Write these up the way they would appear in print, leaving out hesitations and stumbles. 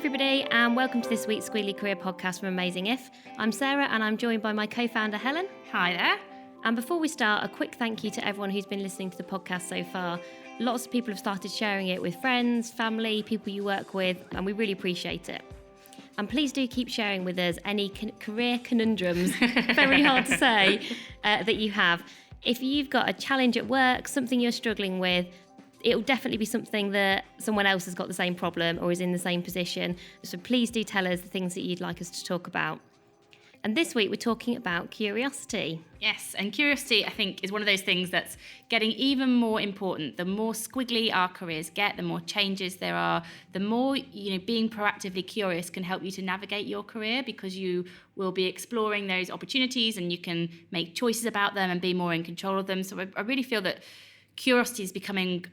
everybody, and welcome to this week's Squealy Career podcast from Amazing If. I'm Sarah, and I'm joined by my co-founder, Helen. Hi there. And before we start, a quick thank you to everyone who's been listening to the podcast so far. Lots of people have started sharing it with friends, family, people you work with, and we really appreciate it. And please do keep sharing with us any career conundrums, very hard to say, that you have. If you've got a challenge at work, something you're struggling with, it'll definitely be something that someone else has got the same problem or is in the same position. So please do tell us the things that you'd like us to talk about. And this week we're talking about curiosity. Yes, and curiosity, I think, is one of those things that's getting even more important. The more squiggly our careers get, the more changes there are, the more, being proactively curious can help you to navigate your career, because you will be exploring those opportunities and you can make choices about them and be more in control of them. So I really feel that curiosity is becoming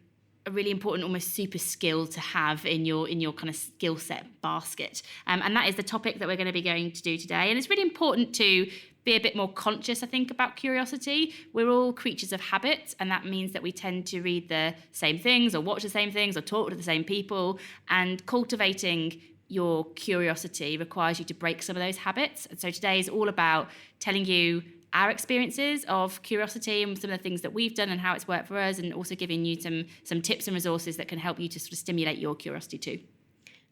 a really important, almost super skill to have in your kind of skill set basket. And that is the topic that we're going to be going to do today. And it's really important to be a bit more conscious, I think, about curiosity. We're all creatures of habit, and that means that we tend to read the same things or watch the same things or talk to the same people. And cultivating your curiosity requires you to break some of those habits. And so today is all about telling you our experiences of curiosity and some of the things that we've done and how it's worked for us, and also giving you some tips and resources that can help you to sort of stimulate your curiosity too.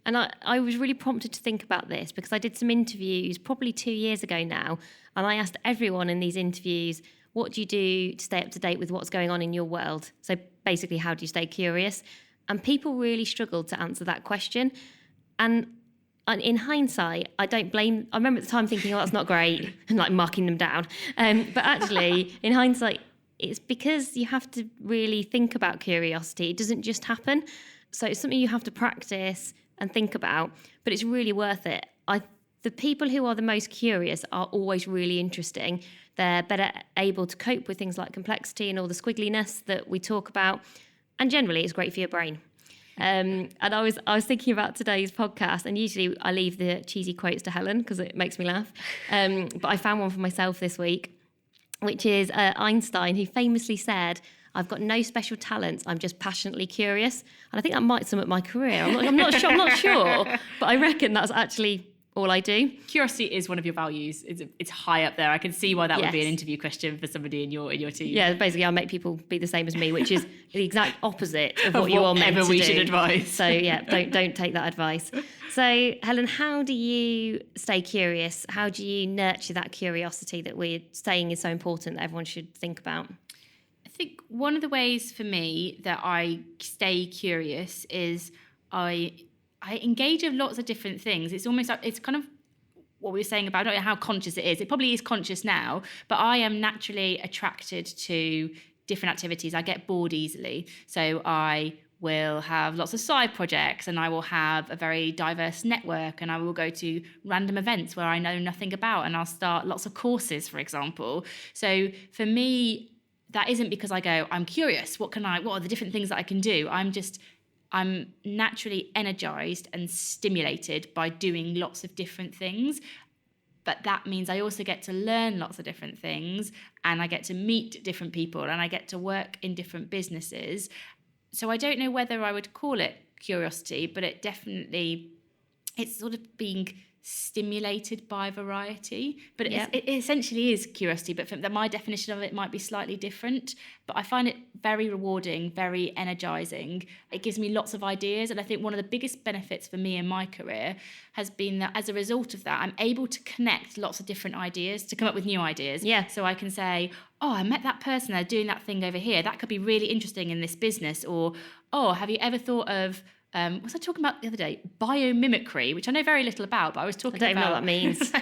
And I was really prompted to think about this because I did some interviews probably 2 years ago now, and I asked everyone in these interviews, what do you do to stay up to date with what's going on in your world? So basically, how do you stay curious? And people really struggled to answer that question. And in hindsight, I don't blame. I remember at the time thinking, "Oh, that's not great," and like marking them down. But actually, in hindsight, it's because you have to really think about curiosity. It doesn't just happen. So it's something you have to practice and think about. But it's really worth it. The people who are the most curious are always really interesting. They're better able to cope with things like complexity and all the squiggliness that we talk about. And generally, it's great for your brain. And I was thinking about today's podcast, and usually I leave the cheesy quotes to Helen because it makes me laugh. But I found one for myself this week, which is Einstein, who famously said, "I've got no special talents. I'm just passionately curious." And I think that might sum up my career. I'm not sure, but I reckon that's actually all I do. Curiosity is one of your values. It's high up there. I can see why that would be an interview question for somebody in your team. Yeah, basically I make people be the same as me, which is the exact opposite of what you are meant to do. Whatever we should advise. So yeah, don't take that advice. So Helen, how do you stay curious? How do you nurture that curiosity that we're saying is so important that everyone should think about? I think one of the ways for me that I stay curious is I engage with lots of different things. It's almost like, it's kind of what we were saying about, I don't know how conscious it is. It probably is conscious now, but I am naturally attracted to different activities. I get bored easily. So I will have lots of side projects, and I will have a very diverse network, and I will go to random events where I know nothing about, and I'll start lots of courses, for example. So for me, that isn't because I go, I'm curious, what are the different things that I can do? I'm naturally energized and stimulated by doing lots of different things. But that means I also get to learn lots of different things, and I get to meet different people, and I get to work in different businesses. So I don't know whether I would call it curiosity, but it's sort of being stimulated by variety. But it essentially is curiosity, but my definition of it might be slightly different. But I find it very rewarding, very energizing. It gives me lots of ideas, and I think one of the biggest benefits for me in my career has been that as a result of that, I'm able to connect lots of different ideas to come up with new ideas. Yeah. So I can say, oh, I met that person, they're doing that thing over here, that could be really interesting in this business. Or, oh, have you ever thought of what was I talking about the other day? Biomimicry, which I know very little about, but I was talking about... I don't even know what that means.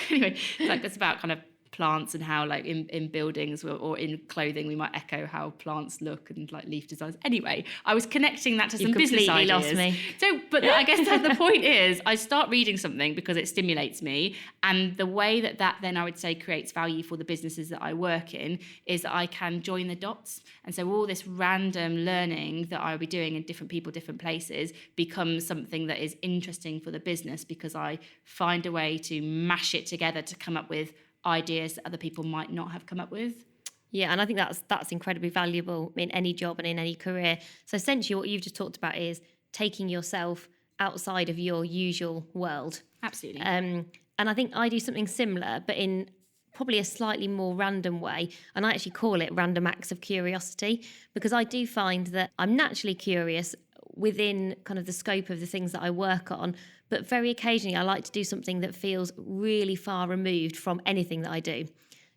Anyway, it's about kind of plants and how, like, in buildings or in clothing, we might echo how plants look and like leaf designs. Anyway, I was connecting that to some business ideas. You completely lost me. So, but I guess the point is, I start reading something because it stimulates me, and the way that then I would say creates value for the businesses that I work in is that I can join the dots. And so all this random learning that I'll be doing in different people, different places, becomes something that is interesting for the business, because I find a way to mash it together to come up with ideas that other people might not have come up with. Yeah, and I think that's incredibly valuable in any job and in any career. So essentially what you've just talked about is taking yourself outside of your usual world. Absolutely. And I think I do something similar, but in probably a slightly more random way. And I actually call it random acts of curiosity, because I do find that I'm naturally curious within kind of the scope of the things that I work on. But very occasionally, I like to do something that feels really far removed from anything that I do,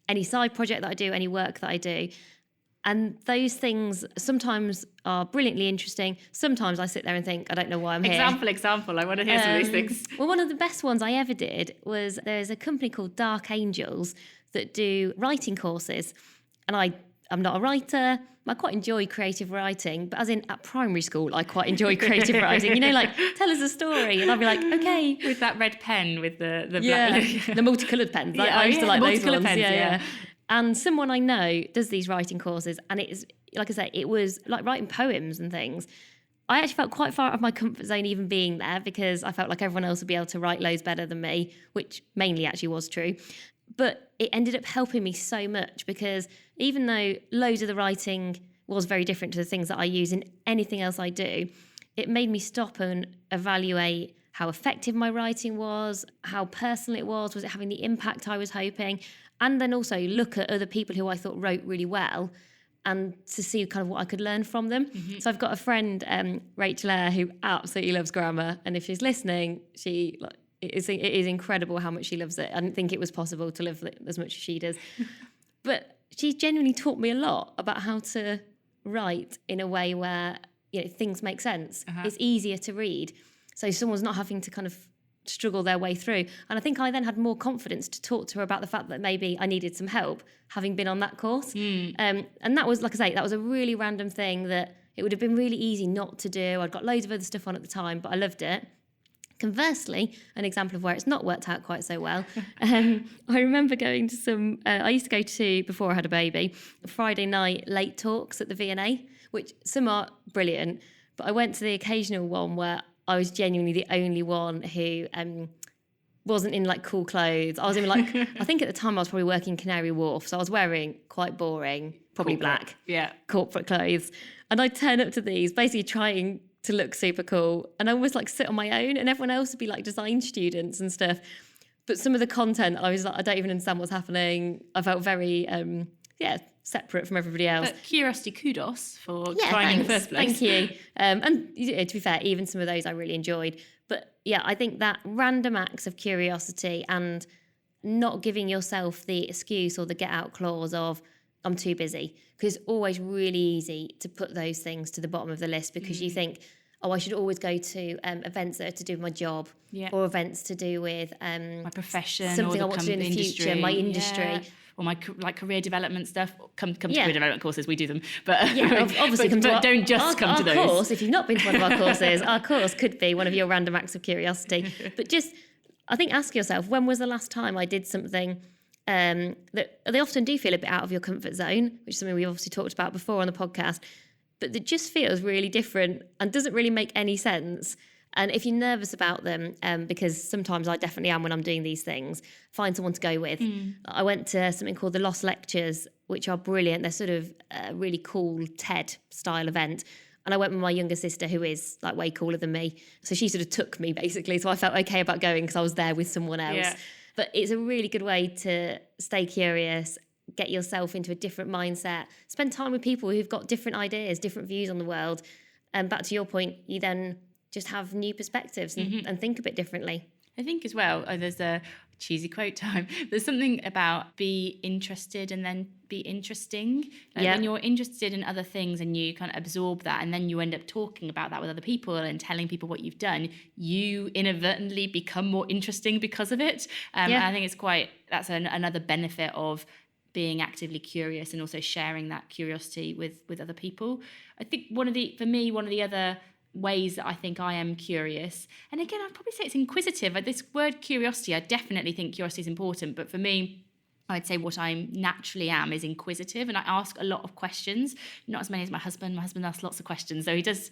any side project that I do, any work that I do. And those things sometimes are brilliantly interesting. Sometimes I sit there and think, I don't know why I'm here. Example. I want to hear some of these things. Well, one of the best ones I ever did was there's a company called Dark Angels that do writing courses. And I'm not a writer. I quite enjoy creative writing, but as in at primary school, I quite enjoy creative writing. You know, like, tell us a story. And I'll be like, okay. With that red pen with the black... the multicoloured pens. I used to like those ones. Pens, yeah. And someone I know does these writing courses, and it's, like I say, it was like writing poems and things. I actually felt quite far out of my comfort zone even being there, because I felt like everyone else would be able to write loads better than me, which mainly actually was true. But it ended up helping me so much, because even though loads of the writing was very different to the things that I use in anything else I do, it made me stop and evaluate how effective my writing was, how personal it was it having the impact I was hoping, and then also look at other people who I thought wrote really well and to see kind of what I could learn from them. Mm-hmm. So I've got a friend, Rachel Eyre, who absolutely loves grammar, and if she's listening, it is incredible how much she loves it. I didn't think it was possible to love it as much as she does. But she genuinely taught me a lot about how to write in a way where, you know, things make sense. Uh-huh. It's easier to read. So someone's not having to kind of struggle their way through. And I think I then had more confidence to talk to her about the fact that maybe I needed some help, having been on that course. And that was, like I say, that was a really random thing that it would have been really easy not to do. I'd got loads of other stuff on at the time, but I loved it. Conversely, an example of where it's not worked out quite so well. I remember going to some, I used to go to, before I had a baby, Friday night late talks at the V&A, which some are brilliant, but I went to the occasional one where I was genuinely the only one who wasn't in like cool clothes. I was in like, I think at the time I was probably working Canary Wharf, so I was wearing quite boring, probably black, corporate clothes. And I'd turn up to these basically trying to look super cool, and I almost like sit on my own, and everyone else would be like design students and stuff. But some of the content, I was like, I don't even understand what's happening. I felt very, separate from everybody else. But curiosity, kudos for trying in the first place. Thank you. And to be fair, even some of those I really enjoyed. But yeah, I think that random acts of curiosity and not giving yourself the excuse or the get out clause of I'm too busy, because it's always really easy to put those things to the bottom of the list, because you think, oh, I should always go to events that are to do with my job, or events to do with my profession, something or I want to do in the future, my industry. Or my career development stuff. Come to career development courses, we do them. But obviously, don't just come to those. Our course, if you've not been to one of our courses, our course could be one of your random acts of curiosity. But just, I think, ask yourself, when was the last time I did something that they often do feel a bit out of your comfort zone, which is something we obviously talked about before on the podcast, but that just feels really different and doesn't really make any sense. And if you're nervous about them, because sometimes I definitely am when I'm doing these things, find someone to go with. I went to something called the Lost Lectures, which are brilliant. They're sort of a really cool TED-style event. And I went with my younger sister, who is like way cooler than me. So she sort of took me, basically. So I felt okay about going because I was there with someone else. Yeah. But it's a really good way to stay curious, get yourself into a different mindset, spend time with people who've got different ideas, different views on the world. And back to your point, you then just have new perspectives and think a bit differently. I think as well, there's a cheesy quote time. There's something about be interested and then be interesting. Like when you're interested in other things and you kind of absorb that, and then you end up talking about that with other people and telling people what you've done, you inadvertently become more interesting because of it. I think that's another benefit of being actively curious and also sharing that curiosity with other people. I think one of the other ways that I think I am curious, and again I'd probably say it's inquisitive. This word curiosity, I definitely think curiosity is important, but for me I'd say what I naturally am is inquisitive, and I ask a lot of questions. Not as many as my husband. My husband asks lots of questions, so he does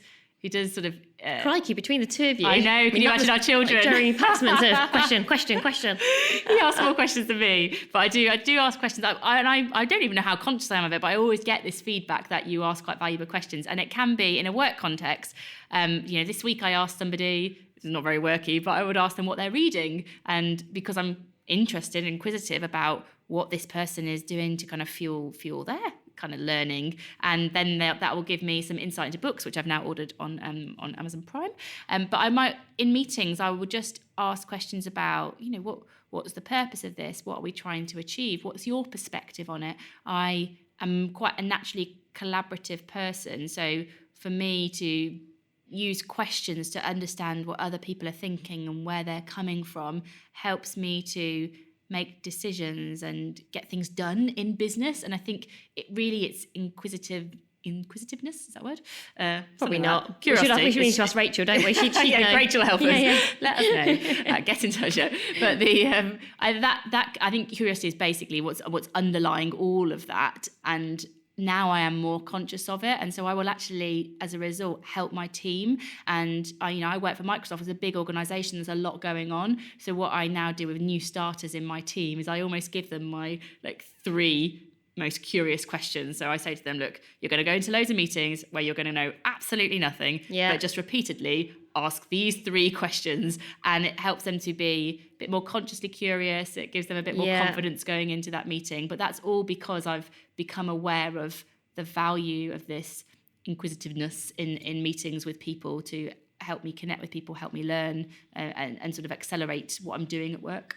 sort of... Crikey, between the two of you. I know, can you imagine our children? Like Jeremy Passman's question. He asks more questions than me, but I do ask questions. I don't even know how conscious I am of it, but I always get this feedback that you ask quite valuable questions, and it can be in a work context. This week I asked somebody, it's not very worky, but I would ask them what they're reading, and because I'm interested and inquisitive about what this person is doing to kind of fuel their kind of learning, and then that will give me some insight into books, which I've now ordered on Amazon Prime. But I might, in meetings, I would just ask questions about, what's the purpose of this? What are we trying to achieve? What's your perspective on it? I am quite a naturally collaborative person, so for me to use questions to understand what other people are thinking and where they're coming from helps me to make decisions and get things done in business. And I think it's inquisitiveness, is that a word? Probably not. Curiosity. We should need to ask Rachel, don't we? She'd know. Rachel, help us. Yeah. Let us know. Get in touch. But I think curiosity is basically what's underlying all of that. And now I am more conscious of it, and so I will actually, as a result, help my team. And I work for Microsoft. It's a big organisation. There's a lot going on. So what I now do with new starters in my team is I almost give them my 3 most curious questions. So I say to them, look, you're going to go into loads of meetings where you're going to know absolutely nothing, but just repeatedly ask these 3 questions, and it helps them to be a bit more consciously curious. It gives them a bit more confidence going into that meeting. But that's all because I've become aware of the value of this inquisitiveness in meetings with people to help me connect with people, help me learn, and sort of accelerate what I'm doing at work.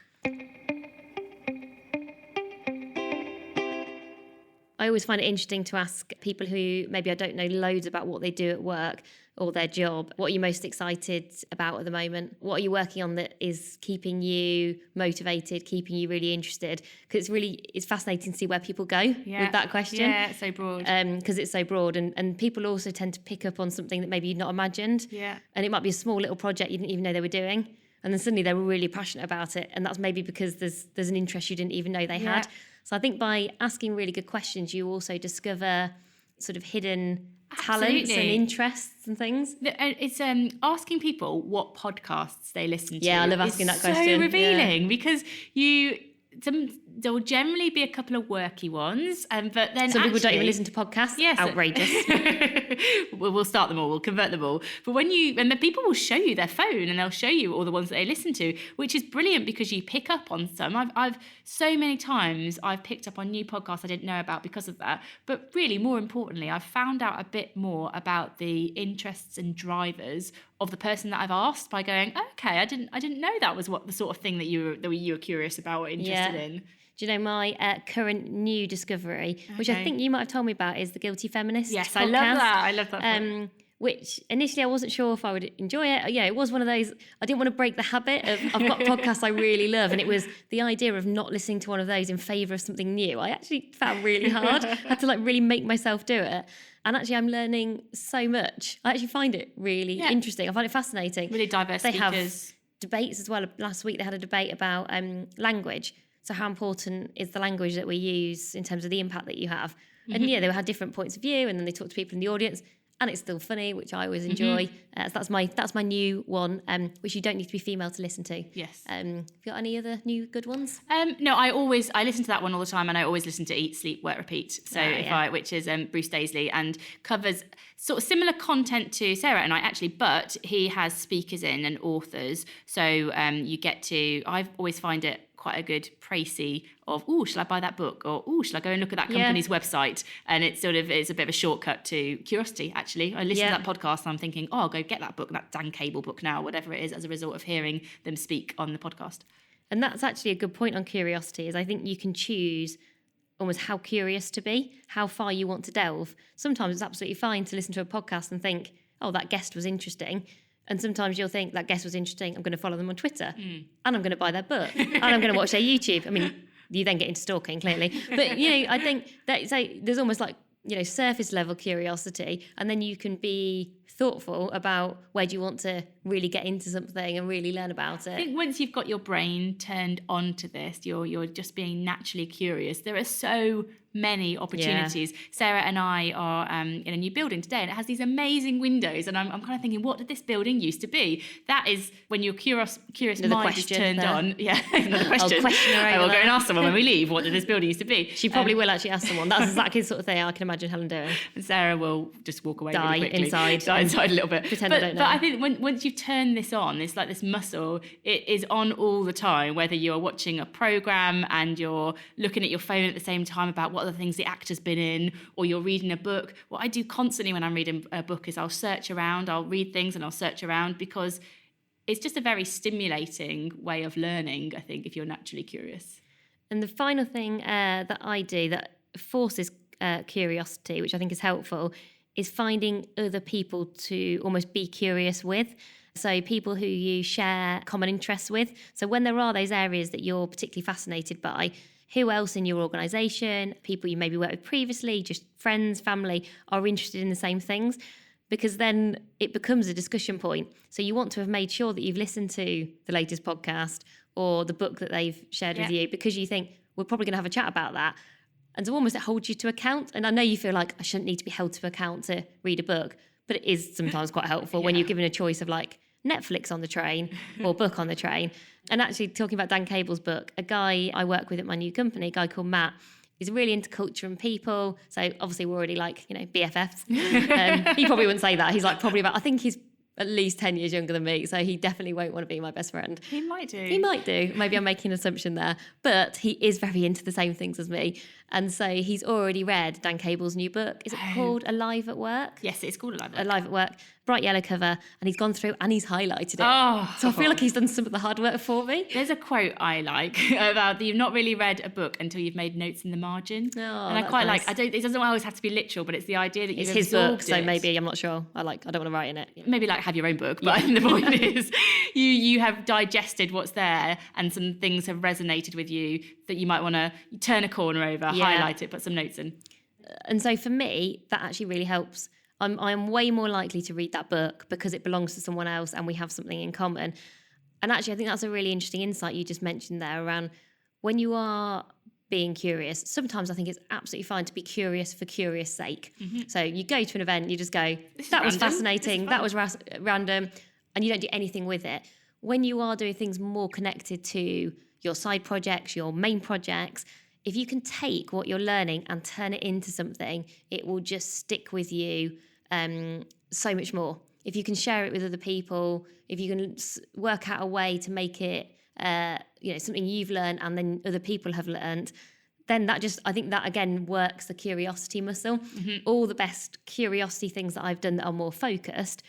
I always find it interesting to ask people who maybe I don't know loads about what they do at work or their job. What are you most excited about at the moment? What are you working on that is keeping you motivated, keeping you really interested? Because it's fascinating to see where people go with that question. Yeah, it's so broad. Because it's so broad, and people also tend to pick up on something that maybe you'd not imagined. Yeah. And it might be a small little project you didn't even know they were doing. And then suddenly they were really passionate about it. And that's maybe because there's an interest you didn't even know they had. So I think by asking really good questions, you also discover sort of hidden talents and interests and things. It's asking people what podcasts they listen to. Yeah, I love asking that question. So revealing because there will generally be a couple of worky ones, but then some people don't even listen to podcasts. Yes, outrageous. We'll start them all. We'll convert them all. But then people will show you their phone and they'll show you all the ones that they listen to, which is brilliant because you pick up on some. I've so many times I've picked up on new podcasts I didn't know about because of that. But really, more importantly, I've found out a bit more about the interests and drivers of the person that I've asked by going, okay, I didn't know that was what the sort of thing that you were curious about or interested in. Do you know my current new discovery, which I think you might have told me about, is the Guilty Feminist? Yes, podcast. I love that. Which initially I wasn't sure if I would enjoy it. Yeah, it was one of those, I didn't want to break the habit of, I've got podcasts I really love, and it was the idea of not listening to one of those in favour of something new. I actually found really hard. I had to really make myself do it. And actually I'm learning so much. I actually find it really interesting. I find it fascinating. Really diverse They speakers. have debates as well. Last week they had a debate about language. So how important is the language that we use in terms of the impact that you have? And they had different points of view, and then they talked to people in the audience, and it's still funny, which I always enjoy. So that's my new one, which you don't need to be female to listen to. Yes. Have you got any other new good ones? No, I listen to that one all the time, and I always listen to Eat, Sleep, Work, Repeat. So which is Bruce Daisley, and covers sort of similar content to Sarah and I actually, but he has speakers in and authors. So you get to. I always find it quite a good précis of, shall I buy that book? Or, shall I go and look at that company's website? And it's a bit of a shortcut to curiosity, actually. I listen to that podcast and I'm thinking, I'll go get that book, that Dan Cable book now, whatever it is, as a result of hearing them speak on the podcast. And that's actually a good point on curiosity, is I think you can choose almost how curious to be, how far you want to delve. Sometimes it's absolutely fine to listen to a podcast and think, that guest was interesting. And sometimes you'll think that guest was interesting, I'm going to follow them on Twitter and I'm going to buy their book and I'm going to watch their YouTube. I mean, you then get into stalking, clearly. But, I think that there's almost surface level curiosity, and then you can be thoughtful about where do you want to really get into something and really learn about it. I think once you've got your brain turned on to this, you're just being naturally curious. There are so many opportunities. Sarah and I are in a new building today, and it has these amazing windows, and I'm kind of thinking, what did this building used to be? That is when your curious mind is turned on. Yeah, another question. I will go and ask someone when we leave, what did this building used to be? She probably will actually ask someone. That's exactly the sort of thing I can imagine Helen doing. And Sarah will just walk away Die really quickly. Die inside a little bit. Pretend I don't know. But I think once you've turned this on, it's like this muscle, it is on all the time, whether you're watching a programme and you're looking at your phone at the same time about what are the things the actor's been in, or you're reading a book. What I do constantly when I'm reading a book is I'll search around, I'll read things and I'll search around, because it's just a very stimulating way of learning, I think, if you're naturally curious. And the final thing that I do that forces curiosity, which I think is helpful, is finding other people to almost be curious with. So people who you share common interests with. So when there are those areas that you're particularly fascinated by, who else in your organisation, people you maybe worked with previously, just friends, family, are interested in the same things, because then it becomes a discussion point. So you want to have made sure that you've listened to the latest podcast or the book that they've shared with you, because you think, we're probably going to have a chat about that. And so almost it holds you to account. And I know you feel like I shouldn't need to be held to account to read a book, but it is sometimes quite helpful when you're given a choice of like Netflix on the train or book on the train. And actually, talking about Dan Cable's book, a guy I work with at my new company, a guy called Matt, is really into culture and people. So obviously we're already like, BFFs. He probably wouldn't say that. He's like probably I think he's at least 10 years younger than me. So he definitely won't want to be my best friend. He might do. He might do. Maybe I'm making an assumption there. But he is very into the same things as me. And so he's already read Dan Cable's new book. Is it called Alive at Work? Yes, it's called Alive at Work. Alive at Work. Bright yellow cover. And he's gone through and he's highlighted it. Oh. So I feel like he's done some of the hard work for me. There's a quote I like about you've not really read a book until you've made notes in the margin. Oh, and I quite nice. like, it doesn't always have to be literal, but it's the idea that you've It's his book, absorbed so it. maybe, I'm not sure. I don't want to write in it. Maybe like have your own book, but the point is you have digested what's there, and some things have resonated with you that you might want to turn a corner over, highlight it, put some notes in. And so for me, that actually really helps. I'm way more likely to read that book because it belongs to someone else and we have something in common. And actually, I think that's a really interesting insight you just mentioned there around when you are being curious. Sometimes I think it's absolutely fine to be curious for curious sake. Mm-hmm. So you go to an event, you just go, that was fascinating, that was random, and you don't do anything with it. When you are doing things more connected to your side projects, your main projects, if you can take what you're learning and turn it into something, it will just stick with you so much more. If you can share it with other people, if you can work out a way to make it something you've learned and then other people have learned, then I think that again works the curiosity muscle. Mm-hmm. All the best curiosity things that I've done that are more focused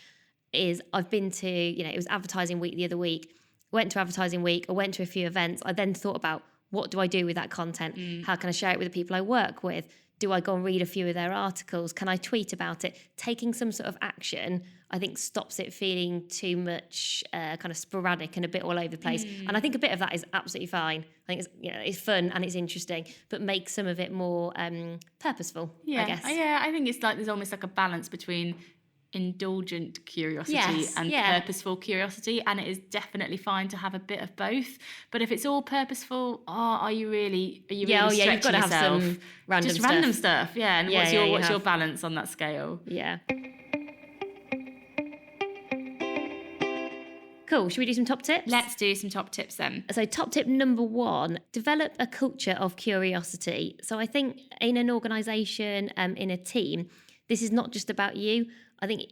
is I've been to, it was advertising week the other week, went to advertising week, I went to a few events, I then thought about what do I do with that content? How can I share it with the people I work with? Do I go and read a few of their articles? Can I tweet about it? Taking some sort of action, I think, stops it feeling too much kind of sporadic and a bit all over the place. And I think a bit of that is absolutely fine. I think it's fun and it's interesting, but make some of it more purposeful, I guess. Yeah, I think it's like there's almost like a balance between indulgent curiosity and purposeful curiosity, and it is definitely fine to have a bit of both. But if it's all purposeful, are you really you've got to have yourself? some random stuff. Yeah, and what's your balance on that scale? Yeah. Cool. Should we do some top tips? Let's do some top tips then. So top tip number 1, develop a culture of curiosity. So I think in an organisation, in a team, this is not just about you. I think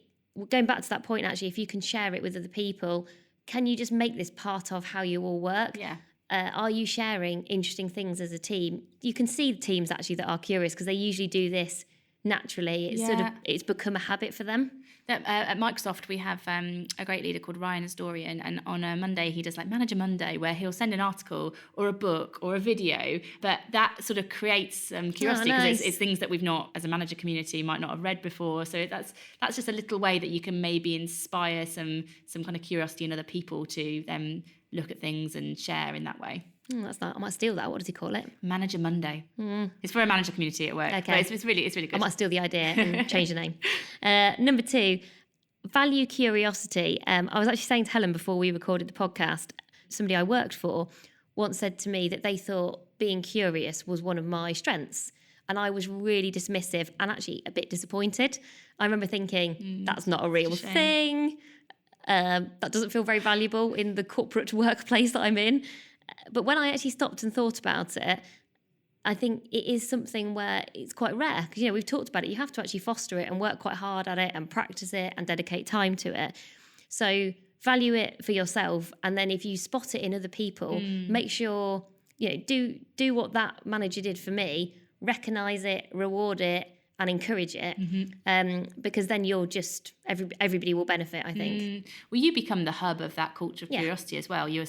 going back to that point, actually, if you can share it with other people, can you just make this part of how you all work? Yeah. Are you sharing interesting things as a team? You can see the teams actually that are curious because they usually do this naturally. It's become a habit for them. At Microsoft, we have a great leader called Ryan Astorian, and on a Monday, he does like Manager Monday, where he'll send an article or a book or a video, but that sort of creates curiosity because it's things that we've not, as a manager community, might not have read before. So that's just a little way that you can maybe inspire some kind of curiosity in other people to then look at things and share in that way. That's not, I might steal that. What does he call it? Manager Monday. It's for a manager community at work. Okay. But it's really good. I might steal the idea and change the name. Number 2, value curiosity. I was actually saying to Helen before we recorded the podcast, somebody I worked for once said to me that they thought being curious was one of my strengths. And I was really dismissive and actually a bit disappointed. I remember thinking, that's not a real thing. That doesn't feel very valuable in the corporate workplace that I'm in. But when I actually stopped and thought about it, I think it is something where it's quite rare. Because, we've talked about it. You have to actually foster it and work quite hard at it and practice it and dedicate time to it. So value it for yourself. And then if you spot it in other people, make sure, do what that manager did for me, recognise it, reward it, and encourage it, because then you're just everybody will benefit, I think. Well, you become the hub of that culture of curiosity as well. You're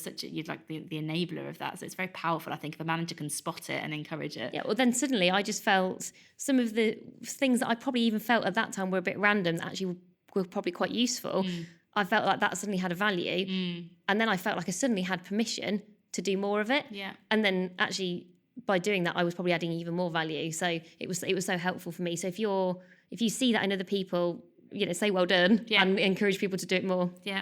like the enabler of that, so it's very powerful. I think if a manager can spot it and encourage it. Yeah. Well, then suddenly I just felt some of the things that I probably even felt at that time were a bit random that actually were probably quite useful. I felt like that suddenly had a value, and then I felt like I suddenly had permission to do more of it. Yeah. And then actually, by doing that, I was probably adding even more value. So it was so helpful for me. So if you see that in other people, say well done and encourage people to do it more. Yeah.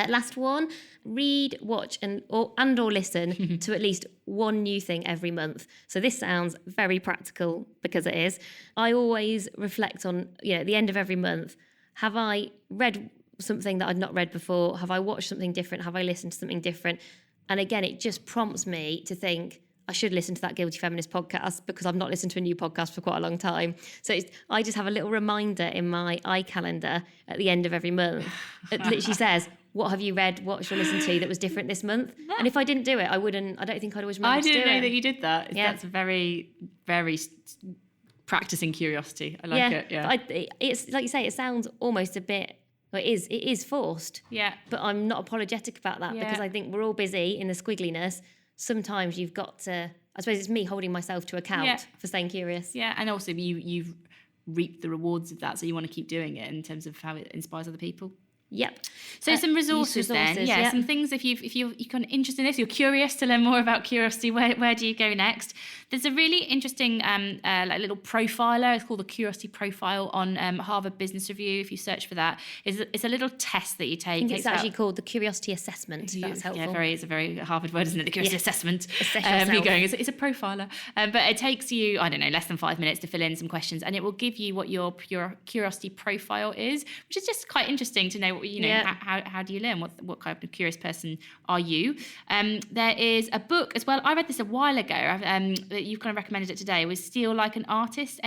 Last one, read, watch or listen to at least one new thing every month. So this sounds very practical because it is. I always reflect on, at the end of every month, have I read something that I'd not read before? Have I watched something different? Have I listened to something different? And again, it just prompts me to think, I should listen to that Guilty Feminist podcast because I've not listened to a new podcast for quite a long time. So I just have a little reminder in my iCalendar at the end of every month. It literally says, what have you read, what should I listen to that was different this month? And if I didn't do it, I don't think I'd always remember to do it. I didn't know that you did that. Yeah. That's very, very practicing curiosity. I like it. Yeah. It's like you say, it sounds almost a bit, well, it is forced. Yeah. But I'm not apologetic about that because I think we're all busy in the squiggliness. Sometimes you've got to, I suppose it's me holding myself to account for staying curious. Yeah, and also you've reaped the rewards of that, so you want to keep doing it in terms of how it inspires other people. Yep. So some resources then. Yeah, some things if you're kind of interested in this, you're curious to learn more about curiosity, where do you go next? There's a really interesting like little profiler. It's called the Curiosity Profile on Harvard Business Review. If you search for that, it's a little test that you take. I think it's actually called the Curiosity Assessment. If that's helpful. Yeah, it's a very Harvard word, isn't it? The Curiosity Assessment. Assess you're going. It's a profiler, but it takes you, I don't know, less than 5 minutes to fill in some questions, and it will give you what your curiosity profile is, which is just quite interesting to know. How do you learn? What kind of curious person are you? There is a book as well. I read this a while ago. That you've kind of recommended it today. It was Steal Like an Artist.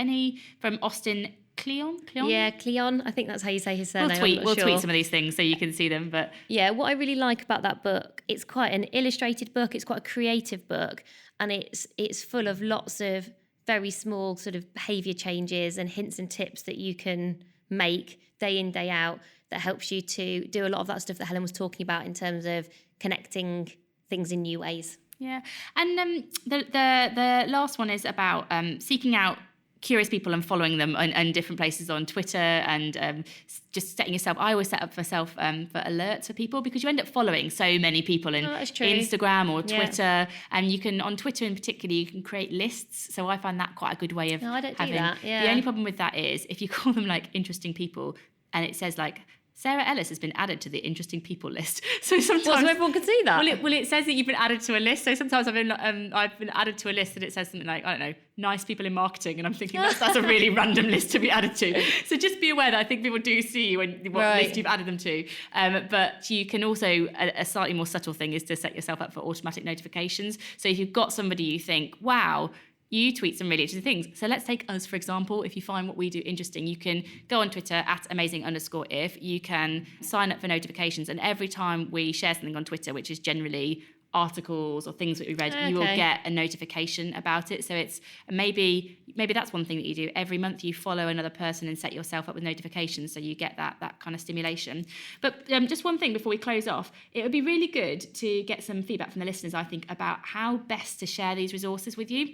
From Austin Kleon? Yeah, Kleon. I think that's how you say his surname. We'll tweet some of these things so you can see them. But yeah, what I really like about that book, it's quite an illustrated book. It's quite a creative book, and it's full of lots of very small sort of behaviour changes and hints and tips that you can make day in, day out, that helps you to do a lot of that stuff that Helen was talking about in terms of connecting things in new ways. Yeah, and the last one is about seeking out curious people and following them in different places on Twitter and just setting yourself. I always set up myself for alerts for people because you end up following so many people in Instagram or Twitter, and you can on Twitter in particular you can create lists. So I find that quite a good way of I don't having. Do that. Yeah. The only problem with that is if you call them like interesting people and it says like Sarah Ellis has been added to the interesting people list. So sometimes so everyone can see that. Well, it says that you've been added to a list. So sometimes I've been added to a list and it says something like, I don't know, nice people in marketing, and I'm thinking that's a really random list to be added to. So just be aware that I think people do see what list you've added them to. But you can also a slightly more subtle thing is to set yourself up for automatic notifications. So if you've got somebody you think, wow, you tweet some really interesting things. So let's take us, for example. If you find what we do interesting, you can go on Twitter @amazing_if. You can sign up for notifications. And every time we share something on Twitter, which is generally articles or things that we read, you will get a notification about it. So it's maybe that's one thing that you do. Every month you follow another person and set yourself up with notifications so you get that kind of stimulation. But just one thing before we close off, it would be really good to get some feedback from the listeners, I think, about how best to share these resources with you.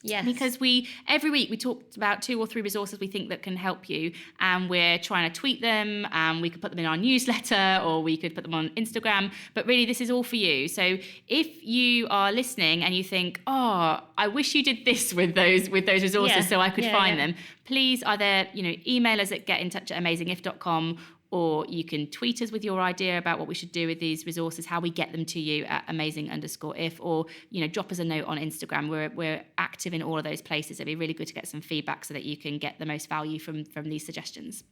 Yes. Because every week we talked about 2 or 3 resources we think that can help you, and we're trying to tweet them, and we could put them in our newsletter, or we could put them on Instagram. But really, this is all for you. So if you are listening and you think, oh, I wish you did this with those resources so I could find them, please either email us at getintouch@amazingif.com, or you can tweet us with your idea about what we should do with these resources, how we get them to you at amazing_if, or drop us a note on Instagram. We're active in all of those places. It'd be really good to get some feedback so that you can get the most value from these suggestions.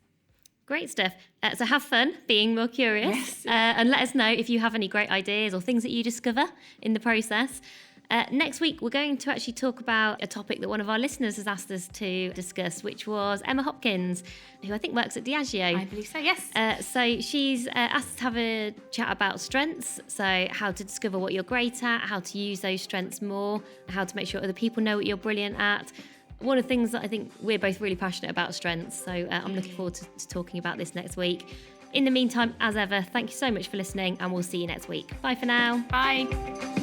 Great stuff. So have fun being more curious, and let us know if you have any great ideas or things that you discover in the process. Next week, we're going to actually talk about a topic that one of our listeners has asked us to discuss, which was Emma Hopkins, who I think works at Diageo. I believe so, yes. So she's asked us to have a chat about strengths, so how to discover what you're great at, how to use those strengths more, how to make sure other people know what you're brilliant at. One of the things that I think we're both really passionate about strengths, so I'm looking forward to talking about this next week. In the meantime, as ever, thank you so much for listening, and we'll see you next week. Bye for now. Bye.